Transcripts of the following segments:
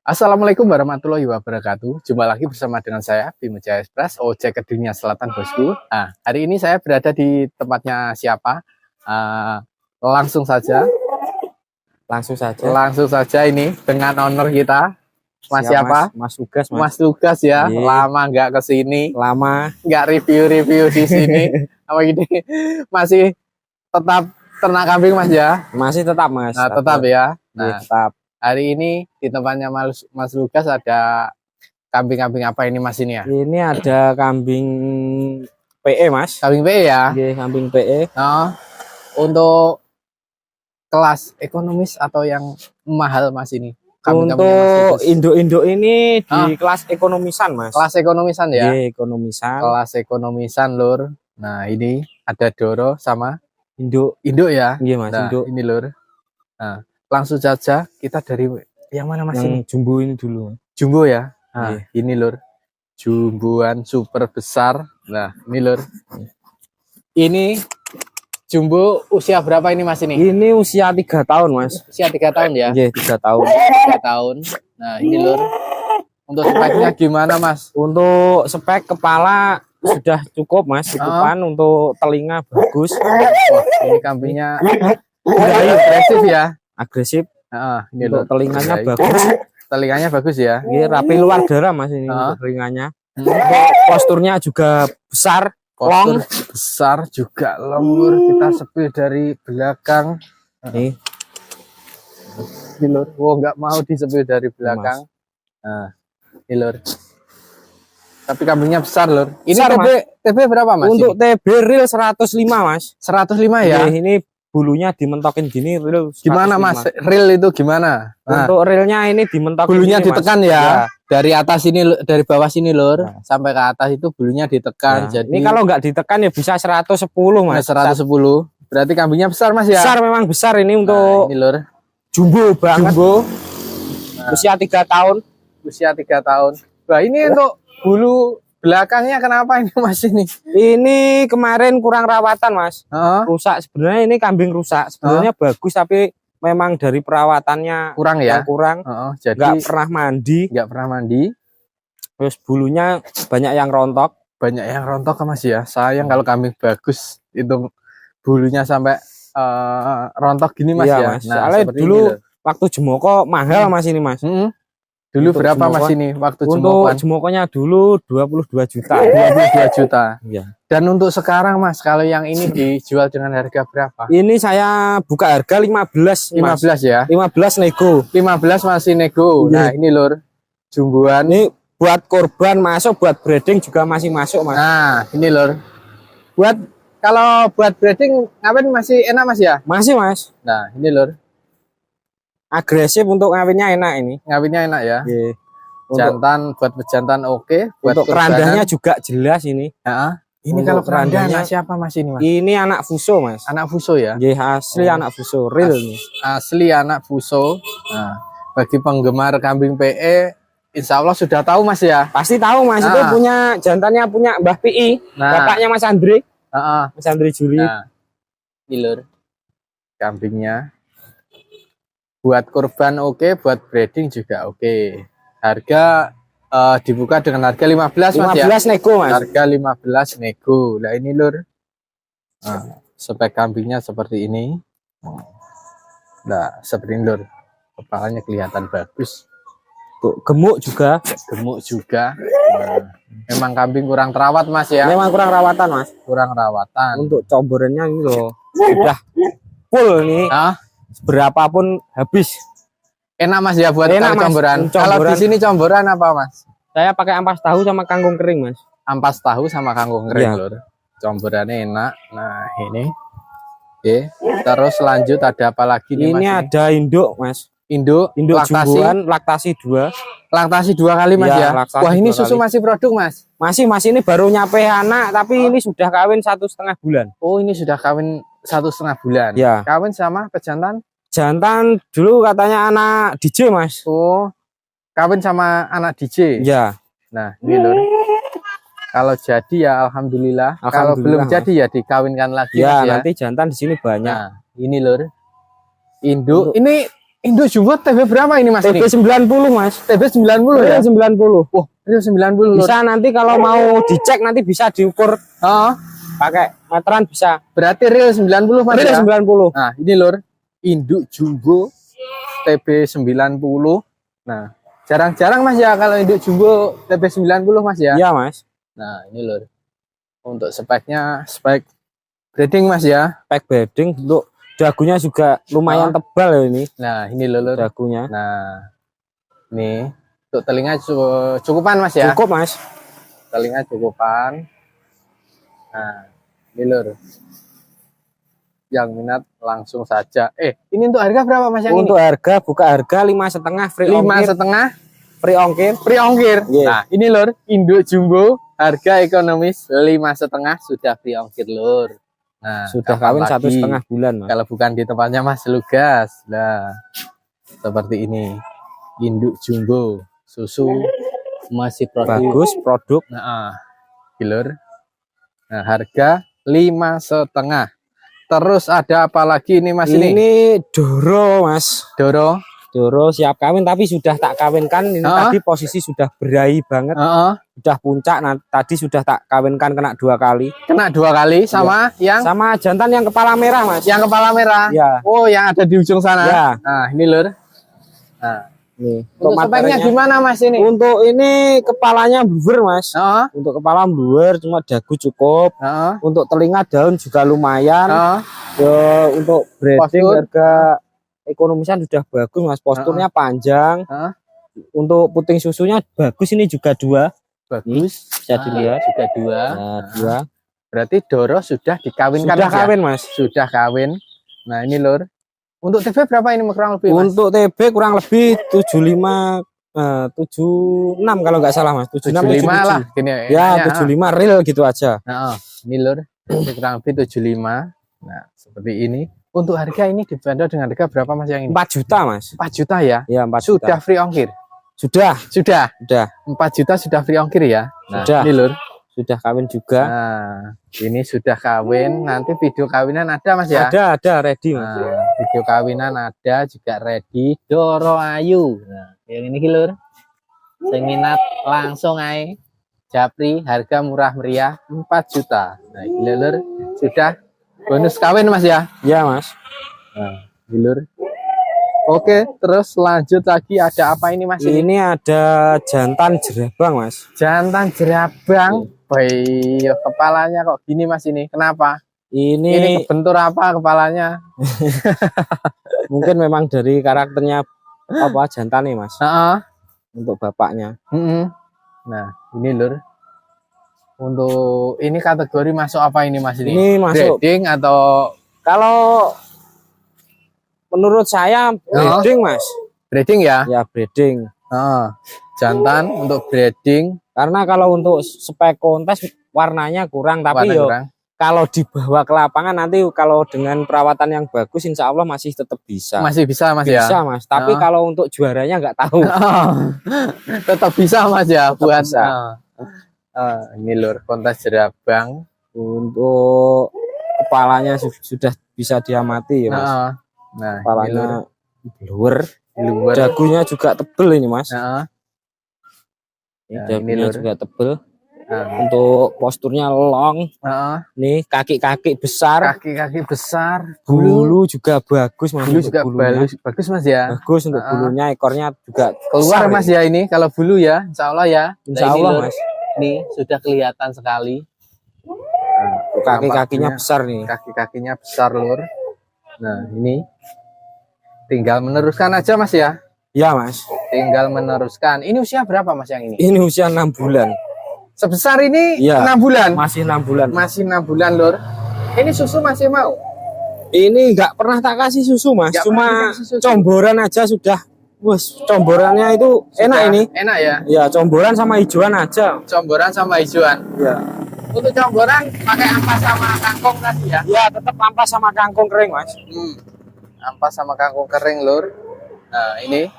Assalamualaikum warahmatullahi wabarakatuh. Jumpa lagi bersama dengan saya, Bimo Jaya Express, ojek ke dunia selatan, bosku. Nah, hari ini saya berada di tempatnya siapa? Langsung saja. Langsung saja ini dengan owner kita. Mas siapa? Mas Lugas, Mas Lugas ya. Ye. Lama nggak kesini. Lama nggak review-review di sini. Apa gini? Masih tetap ternak kambing, Mas ya? masih tetap, Mas. Nah, tetap ya. Nah, Nah, tetap. hari ini di tempatnya Mas Lugas ada kambing-kambing apa ini, Mas, ini ya? Ini ada kambing PE, Mas. Kambing PE ya? Oke, kambing PE. Nah, untuk kelas ekonomis atau yang mahal, Mas, ini? Untuk induk-induk ini di kelas ekonomisan, Mas. Kelas ekonomisan ya? Oke, ekonomisan. Kelas ekonomisan, Lur. Nah, ini ada Doro sama Induk ya? Iya, Mas, Nah, induk. ini, Lur. Nah, langsung saja kita dari yang mana, Mas, ini? Jumbo ini dulu. Jumbo ya? Nah, Iya. ini, Lur. Jumboan super besar. Nah, ini, Lur. Ini jumbo usia berapa ini, Mas, ini? Ini usia 3 tahun, Mas. Usia 3 tahun ya? Iya, 3 tahun. 3 tahun. Nah, ini, Lur. Untuk speknya gimana, Mas? Untuk spek kepala sudah cukup, Mas. Cukupan. Untuk telinga bagus. Wah, ini kambingnya agresif ya? Agresif. Ini, Untuk Lur. telinganya Baik. bagus. Telinganya bagus ya? Ini rapi luar darah, Mas, ini untuk telinganya. Posturnya juga besar, Postur besar juga lembur. Kita sepil dari belakang. Nih, Ini, Lur. Wow, nggak mau disepil dari belakang. Nah, ini, Lur. Tapi kambingnya besar, Lur. Ini besar, TB berapa, Mas? untuk TB real 105, Mas. 105 ya? Ini bulunya dimentokin gini real 105. Gimana, Mas? Real itu gimana? Nah, untuk realnya ini dimentokin bulunya gini, ditekan Mas. ya? Dari atas ini, dari bawah sini, Lur. Sampai ke atas itu bulunya ditekan. Ya. Jadi Ini kalau nggak ditekan ya bisa 110, Mas. 110. Berarti kambingnya besar, Mas ya? Besar, memang besar ini untuk ini, Lur. jumbo banget. Jumbo. Usia 3 tahun. Usia 3 tahun. Wah, ini untuk bulu belakangnya kenapa ini, Mas, ini? Ini kemarin kurang rawatan, Mas. Rusak. Sebenarnya ini kambing rusak. Sebenarnya bagus, tapi memang dari perawatannya kurang ya? kurang. Jadi nggak pernah mandi. Terus bulunya banyak yang rontok. Banyak yang rontok, Mas ya. Sayang kalau kambing bagus itu bulunya sampai rontok gini, Mas, iya, ya. Mas. Nah, soalnya dulu waktu jemoko mahal, Mas, ini, Mas. Dulu untuk berapa, jemokoan, Mas, ini waktu untuk jemokoan? jemokonya dulu 22 juta. 22 juta. Iya. Dan untuk sekarang, Mas, kalau yang ini dijual dengan harga berapa? Ini saya buka harga 15, 15 ya? 15 nego. 15 masih nego. Nah, ini, Lur. Jumbuan. Ini buat korban masuk, buat breeding juga masih masuk, Mas. Nah, ini, Lur. Kalau buat breeding ngapain masih enak, Mas ya? Masih, Mas. Nah, ini, Lur. Agresif untuk ngawinnya enak ini. Ngawinnya enak ya? Iya. Jantan buat pejantan oke. Untuk kerandanya juga jelas ini. Ini untuk kalau kerandanya kerandanya siapa, Mas, ini, Mas? Ini anak fuso, Mas. Anak fuso ya? Iya, asli anak fuso, real nih. Asli anak fuso. Nah, bagi penggemar kambing PE, insya Allah sudah tahu, Mas ya? Pasti tahu, Mas. Itu punya jantannya punya Mbah PI, bapaknya Mas Andri. Mas Andri Juli. Nah, ini, Lur. Kambingnya. Buat kurban oke, buat breeding juga oke. Harga dibuka dengan harga 15, Mas ya? 15 nego, Mas. Harga 15 nego. Nah, ini, Lur. Nah, spek kambingnya seperti ini. Nah, seperti ini, Lur. Kepalanya kelihatan bagus. Tuh, gemuk juga. Gemuk juga. Nah, memang kambing kurang terawat, Mas ya? Memang kurang rawatan, Mas. Kurang rawatan. Untuk comborannya ini loh. Sudah full nih. Berapapun habis. Enak, Mas ya, buat comboran. Kalau di sini comboran apa, Mas? Saya pakai ampas tahu sama kangkung kering, Mas. Ampas tahu sama kangkung kering, Lur. Comborannya enak. Nah, ini. Oke. Terus lanjut ada apa lagi nih, Mas? Ini ada induk, Mas. Induk jumbuan laktasi 2. Laktasi 2 kali, Mas ya. Wah, ini susu masih produk, Mas. Masih ini baru nyampe anak, tapi ini sudah kawin 1,5 bulan. Oh, ini sudah kawin 1,5 bulan. Ya. Kawin sama pejantan? Jantan dulu katanya anak DJ, Mas. Oh, kawin sama anak DJ. Ya. Nah, ini, Lur. Kalau jadi ya alhamdulillah. Kalau belum jadi ya dikawinkan lagi, ya, Mas ya. Nanti jantan di sini banyak. Nah, ini, Lur. Induk. Ini Induk jumbo TB berapa ini Mas? TB 90 Mas. TB 90 ya? 90. Oh, itu 90 Lur. Bisa nanti kalau mau dicek nanti bisa diukur. Pakai meteran bisa. Berarti real 90 Mas real ya? 90. Nah, ini Lur. Induk jumbo TB 90. Nah, jarang-jarang Mas ya kalau induk jumbo TB 90 Mas ya? Iya Mas. Nah, ini Lur. Untuk speknya spek breeding Mas ya. Spek breeding untuk dagunya juga lumayan tebal ya ini. Nah, ini Lur. Dagunya. Nah, ini untuk telinga cukupan Mas ya? Cukup Mas. Telinga cukupan. Nah, ini Lur. Yang minat langsung saja. Ini untuk harga berapa Mas yang untuk ini? Harga buka harga 5,5 free 5,5 free ongkir. Free ongkir. Yeah. Nah, ini Lur, induk jumbo harga ekonomis 5,5 sudah free ongkir Lur. Nah, sudah kawin 1,5 bulan Mas. Kalau bukan di tempatnya Mas Lugas. Nah, seperti ini. Induk jumbo, susu masih bagus produk. Nah, Lur. Nah, harga 5,5. Terus ada apa lagi ini Mas ini? Ini Doro Mas. Doro siap kawin tapi sudah tak kawinkan. Ini tadi posisi sudah berai banget. Sudah puncak. Nah, tadi sudah tak kawinkan kena 2 kali. Kena 2 kali sama yang sama jantan yang kepala merah Mas. Yang kepala merah. Ya. Oh, yang ada di ujung sana. Ya. Nah, ini Lur. Nah, nih. Untuk speknya gimana Mas ini? Untuk ini kepalanya bluer Mas. Untuk kepala bluer cuma dagu cukup. Untuk telinga daun juga lumayan. Untuk breeding harga ekonomisan sudah bagus Mas. Posturnya panjang. Untuk puting susunya bagus, ini juga 2. Bagus. Bisa dilihat juga 2. 2. Berarti Doro sudah dikawinkan. Sudah kawin Mas. Sudah kawin. Nah, ini Lur. Untuk TB berapa ini kurang lebih Mas? Untuk TB kurang lebih 75 76 kalau nggak salah Mas. 75 lah gini ya. 75 real gitu aja. Nah, ini Lur, kurang lebih 75. Nah, seperti ini. Untuk harga ini dibanderol dengan harga berapa Mas yang ini? 4 juta Mas. 4 juta ya? Ya, 4 juta. Sudah free ongkir? Sudah. 4 juta sudah free ongkir ya? Nah, sudah. Ini Lur. Sudah kawin juga. Nah, ini sudah kawin. Nanti video kawinan ada Mas ya? Ada ready Mas. Nah, video kawinan ada juga ready. Doro ayu. Nah, yang ini Lur. Sing minat langsung aja. Japri harga murah meriah 4 juta. Nah, ini Lur. Sudah bonus kawin Mas ya? Ya Mas. Nah, ini Lur. Oke, terus lanjut lagi ada apa ini Mas? Ini ada jantan jerabang Mas. Jantan jerabang. Baik, kepalanya kok gini Mas ini? Kenapa? Ini kebentur apa kepalanya? Mungkin memang dari karakternya apa jantan nih Mas. Untuk bapaknya. Nah, ini Lur. Untuk ini kategori masuk apa ini Mas ini? Ini masuk breeding atau kalau menurut saya breeding Mas. Breeding ya? Ya breeding. Jantan untuk breeding. Karena kalau untuk spek kontes warnanya kurang, tapi kalau dibawa ke lapangan nanti kalau dengan perawatan yang bagus insya Allah masih tetap bisa. Masih bisa Mas ya? Bisa Mas, tapi kalau untuk juaranya nggak tahu. Tetap bisa Mas ya? Tetap buat bisa. Ini Lur, kontes jerabang. Untuk kepalanya sudah bisa diamati ya Mas. Nah, kepalanya bluer. Luar. Dagunya juga tebel ini Mas. Dagunya Lur. juga tebel. Untuk posturnya long. Nih kaki-kaki besar. Kaki-kaki besar. Bulu juga bagus Mas. Bulu juga bagus Mas ya. Bagus untuk bulunya, ekornya juga keluar Mas ya ini. Kalau bulu ya, Insya Allah ya. Insya Allah Mas. Nih sudah kelihatan sekali. Kaki-kakinya besar nih. Kaki-kakinya besar Lur. Nah ini tinggal meneruskan aja Mas ya. Ya Mas. Tinggal meneruskan. Ini usia berapa Mas yang ini? Ini usia 6 bulan. Sebesar ini ya, 6 bulan? Masih 6 bulan. Masih 6 bulan Lur. Ini susu masih mau? Ini nggak pernah tak kasih susu Mas. Cuma comboran aja sudah. Wes, comborannya itu sudah enak ini. Enak ya? Ya, comboran sama hijauan aja. Comboran sama hijauan? Ya. Untuk comboran pakai ampas sama kangkung tadi ya? Ya, tetap ampas sama kangkung kering Mas. Ampas sama kangkung kering Lur. Nah ini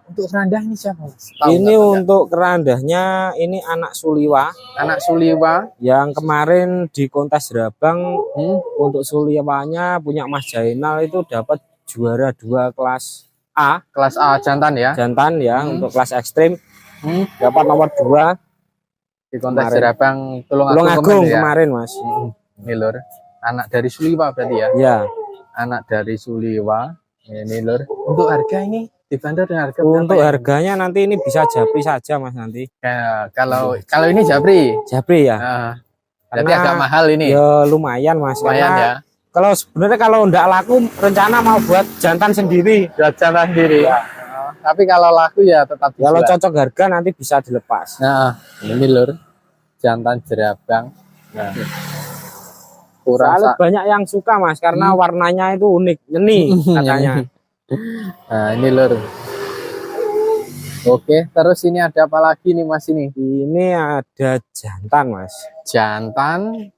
untuk kerandah ini siapa? Ini untuk kerandahnya ini anak Suliwa. Anak Suliwa yang kemarin di kontes Jerabang. Untuk Suliwanya punya Mas Jainal itu dapat juara 2 kelas A. Kelas A jantan ya. Jantan ya, untuk kelas ekstrim. Dapat nomor 2 di kontes Jerabang Tulungagung kemarin, Mas. Ini lur, anak dari Suliwa berarti ya? Iya. Anak dari Suliwa. Ini lur. Untuk harga ini dibanderol dengan harga berapa? Untuk harganya nanti ini bisa japri saja, Mas, nanti. Ya, kalau ini japri. Japri ya. Berarti agak mahal ini. Ya lumayan, Mas. Lumayan ya. Kalau sebenarnya kalau enggak laku, rencana mau buat jantan sendiri. Buat jantan sendiri. Ya. Tapi kalau laku ya tetap bisa. Kalau cocok harga nanti bisa dilepas. Nah, ini lur, jantan Jerabang. Nah, soalnya banyak yang suka, Mas, karena warnanya itu unik, nyeni katanya. Nah, ini lur. Oke, terus ini ada apa lagi nih, Mas ini? Ini ada jantan, Mas. Jantan.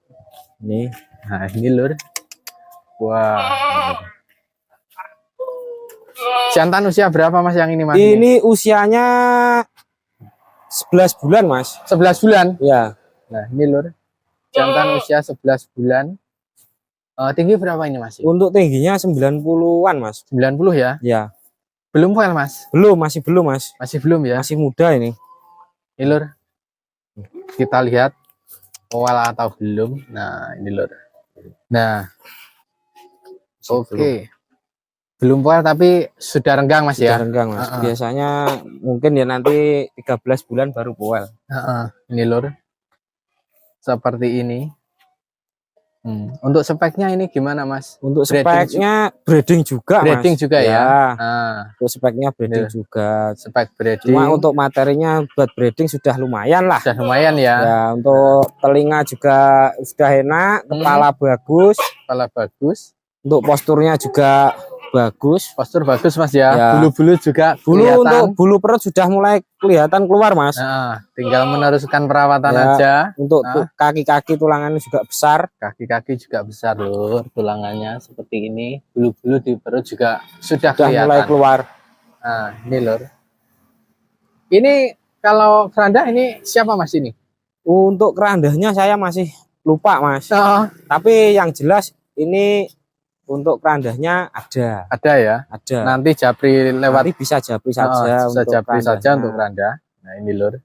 Nih. Nah, ini lur. Wah. Jantan usia berapa, Mas, yang ini, Mas? Ini usianya 11 bulan, Mas. 11 bulan? Ya. Nah, ini lur. Jantan usia 11 bulan. Tinggi berapa ini, Mas? Untuk tingginya 90-an, Mas. 90 ya? Ya. Belum foil, Mas? Belum, masih belum, Mas. Masih belum ya? Masih muda ini. Ini lur. Kita lihat foil atau belum. Nah, ini lur. Nah. Oke. Belum foil tapi sudah renggang, Mas, ya? Sudah renggang, Mas. Biasanya mungkin ya nanti 13 bulan baru foil. Ini lur. Seperti ini. Untuk speknya ini gimana, Mas? Untuk speknya breeding juga, breeding Mas. juga ya. Untuk speknya breeding juga. Spek breeding. Cuma untuk materinya buat breeding sudah lumayan lah. Sudah lumayan ya. Ya, untuk telinga juga sudah enak, kepala bagus. Kepala bagus. Untuk posturnya juga bagus. Postur bagus, Mas ya. Bulu-bulu juga kelihatan. Untuk bulu perut sudah mulai kelihatan keluar, Mas. Tinggal meneruskan perawatan aja. Untuk kaki-kaki tulangannya juga besar. Kaki-kaki juga besar, lur. Tulangannya seperti ini. Bulu-bulu di perut juga sudah kelihatan. Mulai keluar. Nah, ini lur. Ini kalau keranda ini siapa, Mas, ini? Untuk kerandanya saya masih lupa, Mas. Tapi yang jelas ini untuk kerandanya ada. Ada ya? Ada. Nanti japri lewat. Nanti bisa japri saja. Bisa japri saja untuk keranda. Nah, ini lur.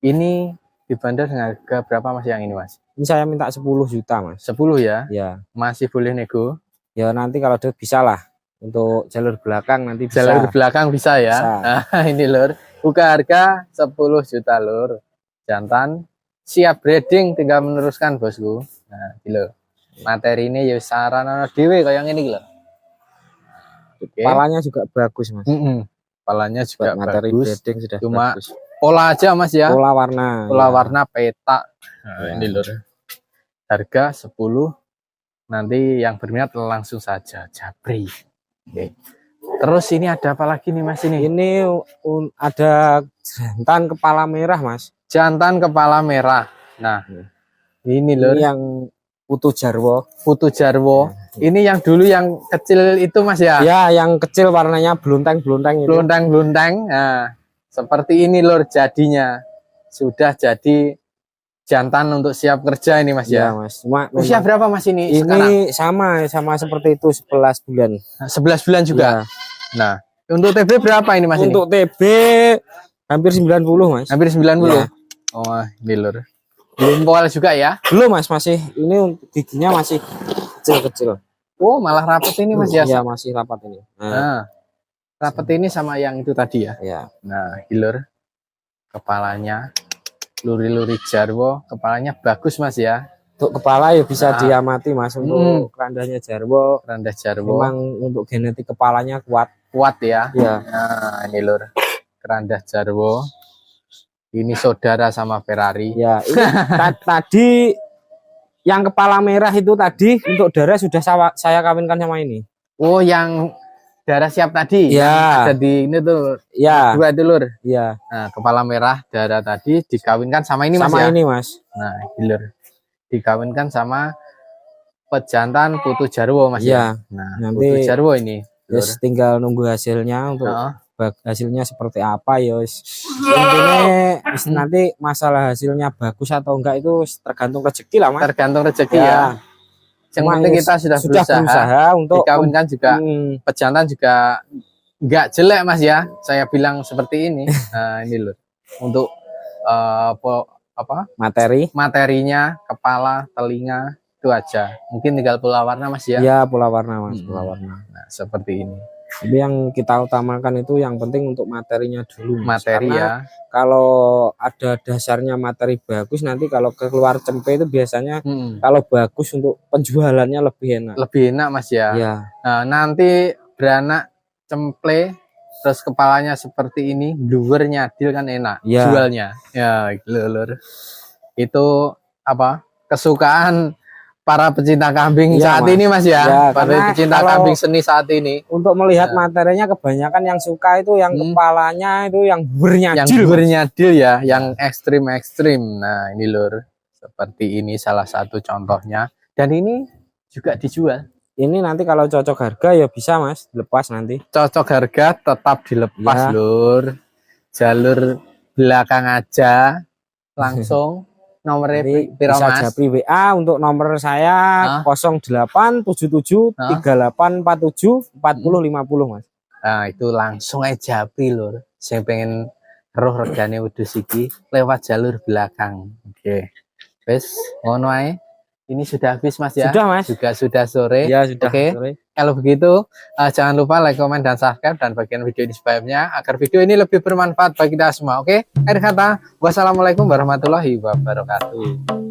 Ini dibanderol dengan harga berapa, Mas, yang ini, Mas? Ini saya minta 10 juta, Mas. 10 ya? Ya. Masih boleh nego? Ya nanti kalau ada bisa lah. Untuk jalur belakang nanti bisa. Jalur belakang bisa ya? Bisa. Nah, ini lur. Buka harga 10 juta, lur. Jantan siap breeding, tinggal meneruskan, bosku. Nah, gitu. Materi ini ya sarana dewe kayak ini lho. Kepalanya juga bagus, Mas. Kepalanya juga materi bagus. Breeding sudah cuma bagus. Pola aja, Mas ya. Pola warna. Pola warna peta. Nah, ini lur. Harga 10. Nanti yang berminat langsung saja japri. Oke. Terus ini ada apa lagi nih, Mas, ini? Ini ada jantan kepala merah, Mas. Jantan kepala merah. Nah, ini lur. Ini yang Putu Jarwo. Putu Jarwo. Ini yang dulu yang kecil itu, Mas ya? Ya, yang kecil warnanya beluntang-beluntang itu. Beluntang-beluntang. Nah, seperti ini lur jadinya. Sudah jadi jantan untuk siap kerja ini, Mas ya? Ya, Mas. Cuma usia berapa, Mas, ini sekarang? Ini sama seperti itu, 11 bulan. 11 bulan juga? Ya. Nah, untuk TB berapa ini, Mas? Untuk TB hampir 90, Mas. Hampir 90? Ya. Oh, ini lur. Belum poal juga ya? Belum, Mas, masih ini giginya masih kecil-kecil. Oh, malah rapat ini, Mas ya? Iya, masih rapat ini. Nah, rapat ini sama yang itu tadi ya? Iya. Nah, hilur kepalanya luri-luri Jarwo, kepalanya bagus, Mas ya? Untuk kepala ya bisa diamati, Mas. Untuk kerandanya Jarwo, keranda Jarwo. Memang untuk genetik kepalanya kuat. Kuat ya? Iya. Nah, ini lur keranda Jarwo. Ini saudara sama Ferrari. Ya, ini tadi yang kepala merah itu tadi untuk darah sudah saya kawinkan sama ini. Oh, yang darah siap tadi? Ya. Ada di ini tuh. Ya. Dua itu lur. Ya. Nah, kepala merah darah tadi dikawinkan sama ini, Mas. Sama ya? ini, Mas. Nah, lur. Dikawinkan sama pejantan Putu Jarwo, Mas ya. Nah, nanti Putu Jarwo ini. Yes, tinggal nunggu hasilnya untuk hasilnya seperti apa ya. Intinya nanti masalah hasilnya bagus atau enggak itu tergantung rezeki lah, Mas. Tergantung rezeki ya. Yang penting kita sudah berusaha untuk dikawinkan juga, pejantan juga nggak jelek Mas ya. Saya bilang seperti ini. Nah, ini loh. Untuk materinya, kepala, telinga itu aja. Mungkin tinggal pola warna Mas ya. Iya, pola warna Mas, pola warna. Nah, seperti ini. Jadi yang kita utamakan itu yang penting untuk materinya dulu. Materi ya. Kalau ada dasarnya materi bagus, nanti kalau keluar cempe itu biasanya kalau bagus untuk penjualannya lebih enak. Lebih enak Mas ya. Ya. Nah, nanti beranak cemple terus kepalanya seperti ini, bluer nyadil kan enak ya. Jualnya. Ya, lur. Itu apa? Kesukaan para pecinta kambing saat ini Mas ya, para pecinta kambing seni saat ini. Untuk melihat materinya kebanyakan yang suka itu yang kepalanya itu yang bernyadil. Yang bernyadil ya, yang ekstrim. Nah ini lur, seperti ini salah satu contohnya. Dan ini juga dijual. Ini nanti kalau cocok harga ya bisa Mas, dilepas nanti. Cocok harga tetap dilepas lur. Jalur belakang aja, langsung. Nomornya bisa japri WA untuk nomor saya 0877 3847 4050 Mas. Nah itu langsung aja japri lur. Saya pengen roh regane wedhus iki lewat jalur belakang. Oke. Wes ngono ae. Ini sudah habis Mas ya. Sudah Mas. Juga sudah sore. Ya sudah. Oke. Sore. Kalau begitu jangan lupa like, komen, dan subscribe dan bagian video ini sebelumnya agar video ini lebih bermanfaat bagi kita semua. Oke. Akhir kata, wassalamualaikum warahmatullahi wabarakatuh.